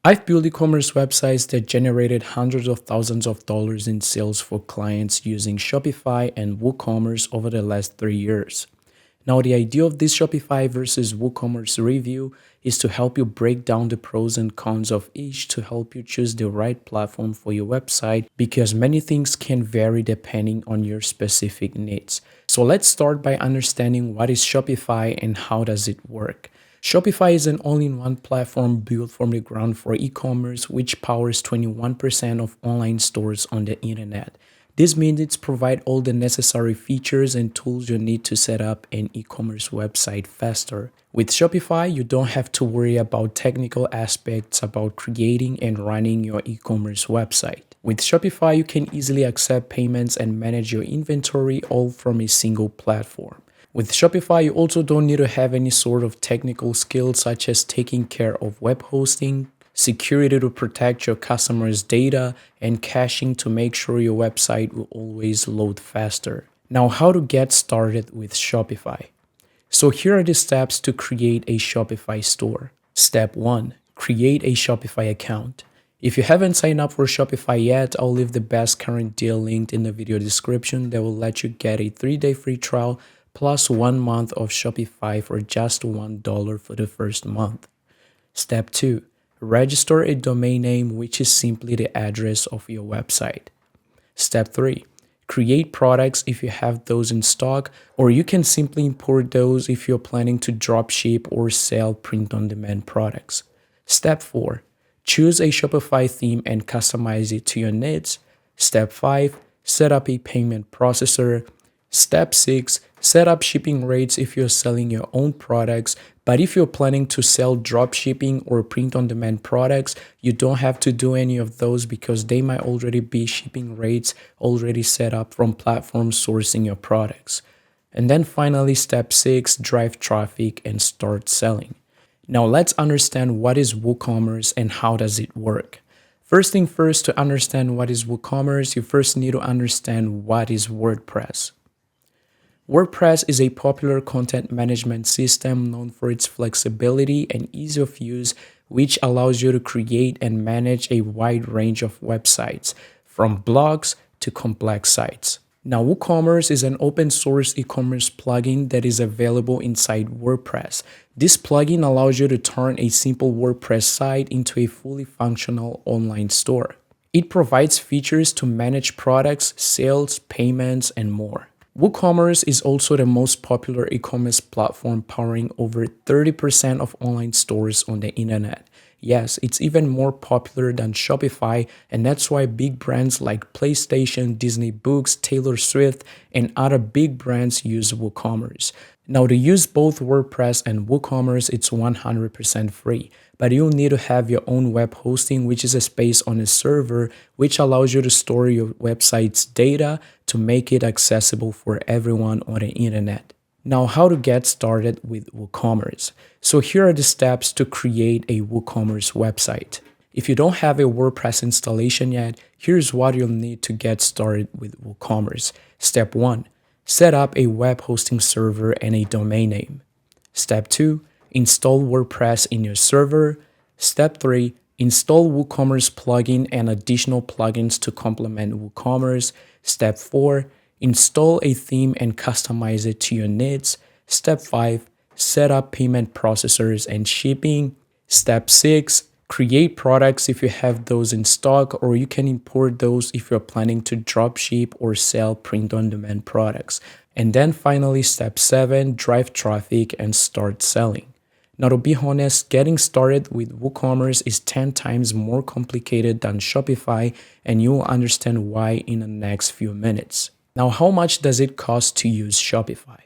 I've built e-commerce websites that generated hundreds of thousands of dollars in sales for clients using Shopify and WooCommerce over the last 3 years. Now, the idea of this Shopify versus WooCommerce review is to help you break down the pros and cons of each to help you choose the right platform for your website because many things can vary depending on your specific needs. So let's start by understanding what is Shopify and how does it work. Shopify is an all-in-one platform built from the ground for e-commerce, which powers 21% of online stores on the internet. This means it provides all the necessary features and tools you need to set up an e-commerce website faster. With Shopify, you don't have to worry about technical aspects about creating and running your e-commerce website. With Shopify, you can easily accept payments and manage your inventory all from a single platform. With Shopify, you also don't need to have any sort of technical skills such as taking care of web hosting, security to protect your customers' data, and caching to make sure your website will always load faster. Now, how to get started with Shopify. So here are the steps to create a Shopify store. Step 1. Create a Shopify account. If you haven't signed up for Shopify yet, I'll leave the best current deal linked in the video description that will let you get a 3-day free trial plus 1 month of Shopify for just $1 for the first month. Step 2. Register a domain name, which is simply the address of your website. Step 3. Create products if you have those in stock, or you can simply import those if you're planning to dropship or sell print-on-demand products. Step 4. Choose a Shopify theme and customize it to your needs. Step 5. Set up a payment processor. Step 6. Set up shipping rates if you're selling your own products, but if you're planning to sell dropshipping or print-on-demand products, you don't have to do any of those because they might already be shipping rates already set up from platforms sourcing your products. And then finally, step 6, drive traffic and start selling. Now let's understand what is WooCommerce and how does it work. First thing first, to understand what is WooCommerce, you first need to understand what is WordPress. WordPress is a popular content management system known for its flexibility and ease of use, which allows you to create and manage a wide range of websites, from blogs to complex sites. Now, WooCommerce is an open source e-commerce plugin that is available inside WordPress. This plugin allows you to turn a simple WordPress site into a fully functional online store. It provides features to manage products, sales, payments, and more. WooCommerce is also the most popular e-commerce platform powering over 30% of online stores on the internet. Yes, it's even more popular than Shopify, and that's why big brands like PlayStation, Disney Books, Taylor Swift, and other big brands use WooCommerce. Now, to use both WordPress and WooCommerce, it's 100% free, but you'll need to have your own web hosting, which is a space on a server, which allows you to store your website's data to make it accessible for everyone on the internet. Now, how to get started with WooCommerce. So here are the steps to create a WooCommerce website. If you don't have a WordPress installation yet, here's what you'll need to get started with WooCommerce. Step 1. Set up a web hosting server and a domain name. Step 2. Install WordPress in your server. Step 3. Install WooCommerce plugin and additional plugins to complement WooCommerce. Step 4. Install a theme and customize it to your needs. Step 5. Set up payment processors and shipping. Step 6. Create products if you have those in stock, or you can import those if you're planning to dropship or sell print-on-demand products. And then finally, step 7, drive traffic and start selling. Now, to be honest, getting started with WooCommerce is 10 times more complicated than Shopify, and you'll understand why in the next few minutes. Now, how much does it cost to use Shopify?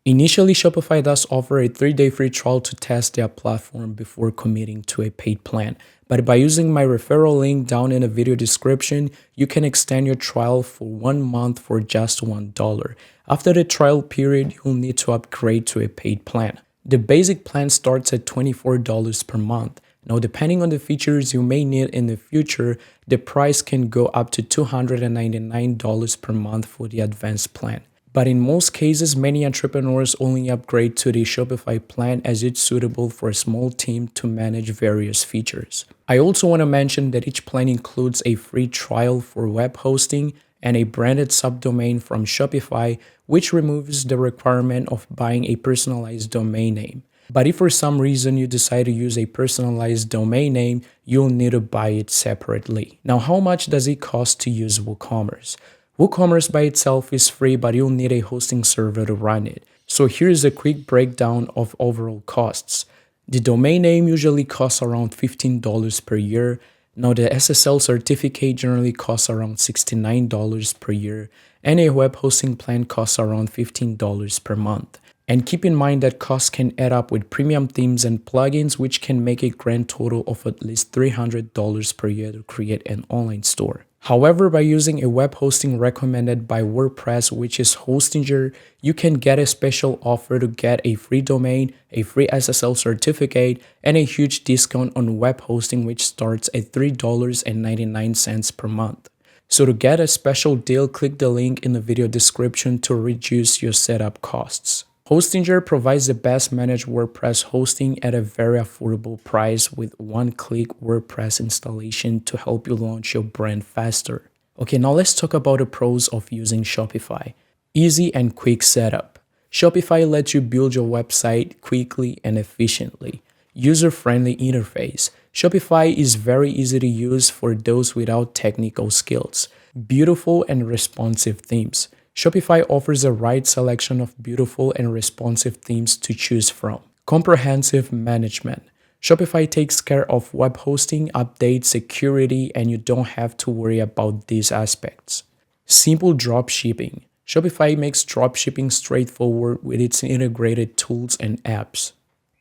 Initially, Shopify does offer a 3-day free trial to test their platform before committing to a paid plan. But by using my referral link down in the video description, you can extend your trial for 1 month for just $1. After the trial period, you'll need to upgrade to a paid plan. The basic plan starts at $24 per month. Now, depending on the features you may need in the future, the price can go up to $299 per month for the advanced plan. But in most cases, many entrepreneurs only upgrade to the Shopify plan as it's suitable for a small team to manage various features. I also want to mention that each plan includes a free trial for web hosting and a branded subdomain from Shopify, which removes the requirement of buying a personalized domain name. But if for some reason you decide to use a personalized domain name, you'll need to buy it separately. Now, how much does it cost to use WooCommerce? WooCommerce by itself is free, but you'll need a hosting server to run it. So here's a quick breakdown of overall costs. The domain name usually costs around $15 per year. Now the SSL certificate generally costs around $69 per year, and a web hosting plan costs around $15 per month. And keep in mind that costs can add up with premium themes and plugins, which can make a grand total of at least $300 per year to create an online store. However, by using a web hosting recommended by WordPress, which is Hostinger, you can get a special offer to get a free domain, a free SSL certificate, and a huge discount on web hosting, which starts at $3.99 per month. So to get a special deal, click the link in the video description to reduce your setup costs. Hostinger provides the best managed WordPress hosting at a very affordable price with one-click WordPress installation to help you launch your brand faster. Okay, now let's talk about the pros of using Shopify. Easy and quick setup. Shopify lets you build your website quickly and efficiently. User-friendly interface. Shopify is very easy to use for those without technical skills. Beautiful and responsive themes. Shopify offers a wide selection of beautiful and responsive themes to choose from. Comprehensive management. Shopify takes care of web hosting, updates, security, and you don't have to worry about these aspects. Simple dropshipping. Shopify makes dropshipping straightforward with its integrated tools and apps.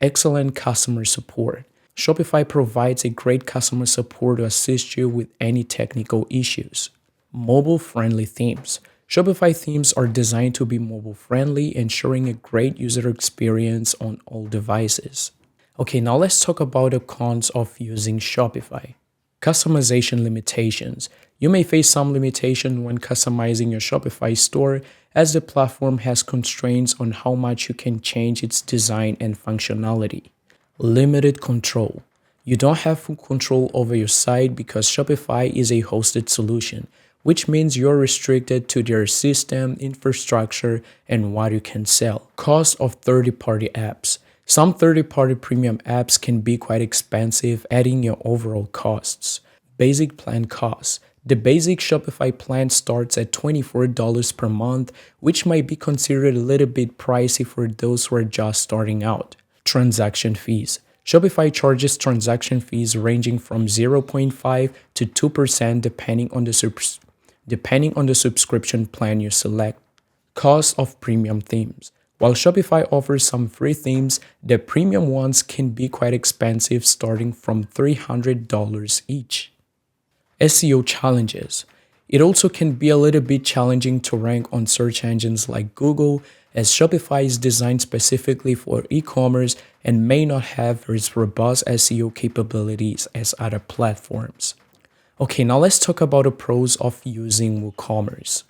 Excellent customer support. Shopify provides a great customer support to assist you with any technical issues. Mobile-friendly themes. Shopify themes are designed to be mobile-friendly, ensuring a great user experience on all devices. Okay, now let's talk about the cons of using Shopify. Customization limitations. You may face some limitation when customizing your Shopify store, as the platform has constraints on how much you can change its design and functionality. Limited control. You don't have full control over your site because Shopify is a hosted solution, which means you're restricted to their system, infrastructure, and what you can sell. Cost of third-party apps. Some third-party premium apps can be quite expensive, adding your overall costs. Basic plan costs. The basic Shopify plan starts at $24 per month, which might be considered a little bit pricey for those who are just starting out. Transaction fees. Shopify charges transaction fees ranging from 0.5 to 2% depending on the subscription plan you select. Cost of premium themes. While Shopify offers some free themes, the premium ones can be quite expensive, starting from $300 each. SEO challenges. It also can be a little bit challenging to rank on search engines like Google, as Shopify is designed specifically for e-commerce and may not have as robust SEO capabilities as other platforms. Okay, now let's talk about the pros of using WooCommerce.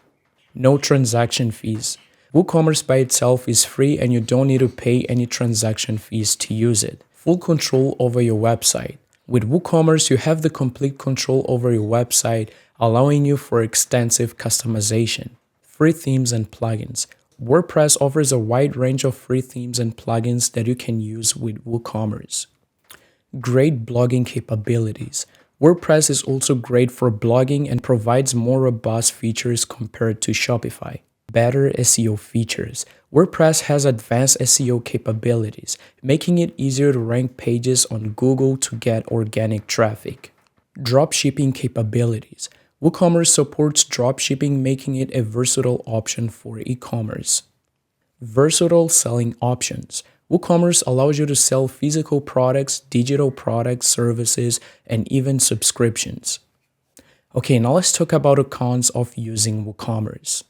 No transaction fees. WooCommerce by itself is free and you don't need to pay any transaction fees to use it. Full control over your website. With WooCommerce, you have the complete control over your website, allowing you for extensive customization. Free themes and plugins. WordPress offers a wide range of free themes and plugins that you can use with WooCommerce. Great blogging capabilities. WordPress is also great for blogging and provides more robust features compared to Shopify. Better SEO features. WordPress has advanced SEO capabilities, making it easier to rank pages on Google to get organic traffic. Dropshipping capabilities. WooCommerce supports dropshipping, making it a versatile option for e-commerce. Versatile selling options. WooCommerce allows you to sell physical products, digital products, services, and even subscriptions. Okay, now let's talk about the cons of using WooCommerce.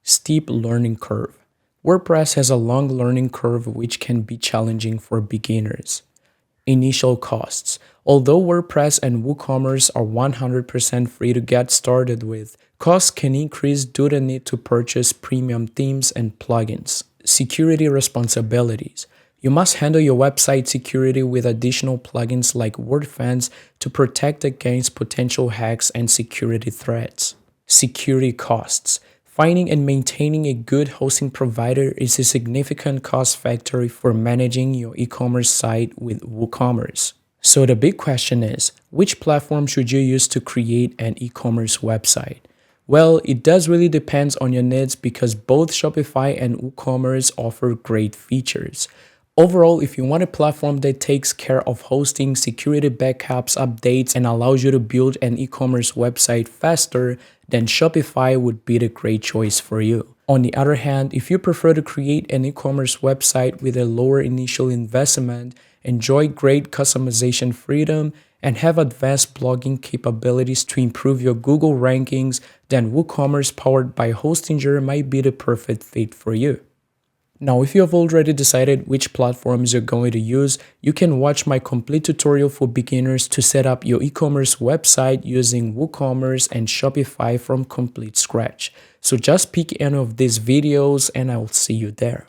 Steep learning curve. WordPress has a long learning curve which can be challenging for beginners. Initial costs. Although WordPress and WooCommerce are 100% free to get started with, costs can increase due to the need to purchase premium themes and plugins. Security responsibilities. You must handle your website security with additional plugins like WordFence to protect against potential hacks and security threats. Security costs. Finding and maintaining a good hosting provider is a significant cost factor for managing your e-commerce site with WooCommerce. So the big question is, which platform should you use to create an e-commerce website? Well, it does really depend on your needs because both Shopify and WooCommerce offer great features. Overall, if you want a platform that takes care of hosting, security backups, updates, and allows you to build an e-commerce website faster, then Shopify would be the great choice for you. On the other hand, if you prefer to create an e-commerce website with a lower initial investment, enjoy great customization freedom, and have advanced blogging capabilities to improve your Google rankings, then WooCommerce powered by Hostinger might be the perfect fit for you. Now, if you have already decided which platforms you're going to use, you can watch my complete tutorial for beginners to set up your e-commerce website using WooCommerce and Shopify from complete scratch. So just pick any of these videos and I'll see you there.